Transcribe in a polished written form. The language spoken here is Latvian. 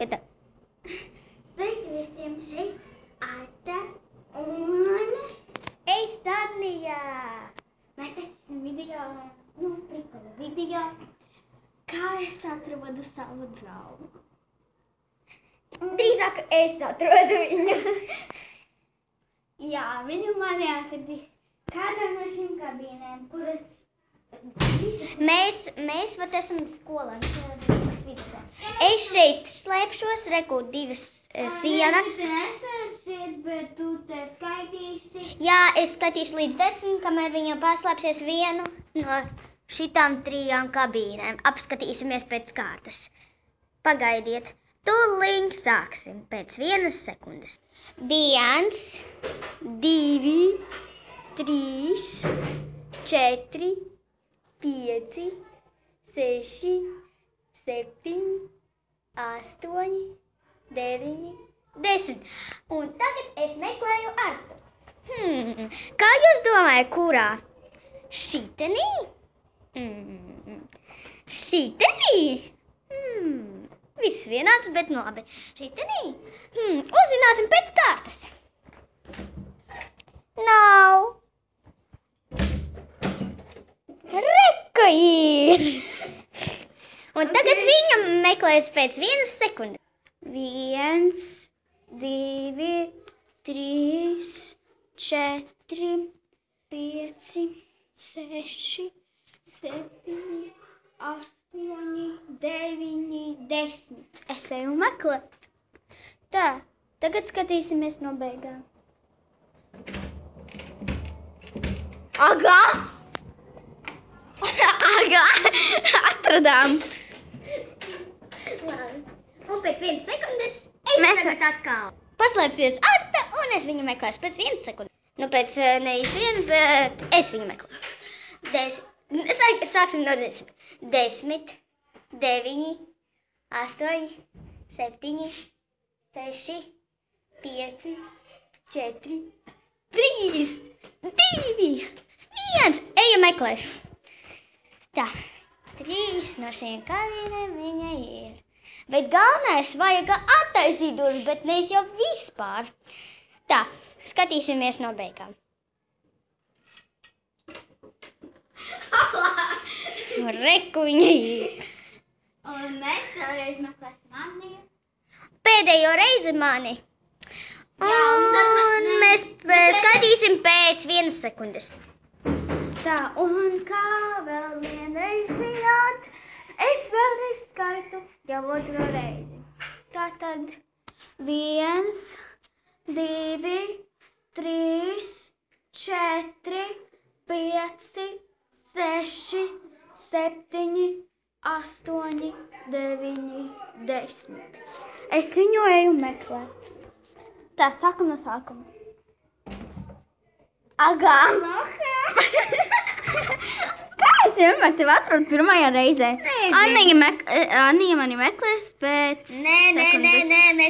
Bet Sveiki visiem, šeit Ata un es Adnija! mēs esam prikolu video, kā es atradu savu draugu. Drīzāk es atrodu viņu. Jā, viņu mani atradīs kādā no šīm kabīnēm, kuras visas... Mēs vat esam skolā. Es šeit slēpšos, reku divas sienas. Tu neslēpsies, bet tu te skaitīsi. Jā, es skatīšu līdz 10, kamēr viņa paslēpsies vienu no šitām 3 kabīnēm. Apskatīsimies pēc kārtas. Pagaidiet. Tūlīt sāksim pēc 1 sekundes. 1, 2, 3, 4, 5, 6, 7, 8, 9, 10. Un tagad es meklēju Artu. Kā jūs domājat, kurā? Šitenī? Šitenī? Viss vienāds, bet labi. Šitenī? Uzzināsim pēc kārtas. Nav. Reka ir. Un tagad viņa meklēs pēc 1 sekundes. 1, 2, 3, 4, 5, 6, 7, 8, 9, 10. Es eju meklēt. Tā, tagad skatīsimies no beigām. Agā! Agā! Atradām! Labi. Un pēc 1 sekundes es tagad atkal paslēpsies Arta un es viņu meklēšu pēc 1 sekundes. Nu pēc nevis 1, bet es viņu meklēšu. Sāksim no 10. 10, 9, 8, 7, 6, 5, 4, 3, 2, 1. Eju meklēt. Tā, 3 no šiem kabīnēm viņa ir. Bet galvenais vajag attaisīt durvis, bet nevis jau vispār. Tā, skatīsimies no beigām. Reku viņa ir. Un mēs vēlreiz meklēsim Anniju. Pēdējo reizi mani. Jā, un tad mēs skaitīsim pēc 1 sekundes. Tā, un kā vēl vienreiz zināt, es vēlreiz skaitu jau 2. reizi. Tātad 1, 2, 3, 4, 5, 6, 7, 8, 9, 10. Es viņu eju meklēt. Tā, sākam no sākuma. Agā! Kā es vienmēr tevi atrodu pirmajā reizē? Annija mani meklēs pēc sekundes. Nē.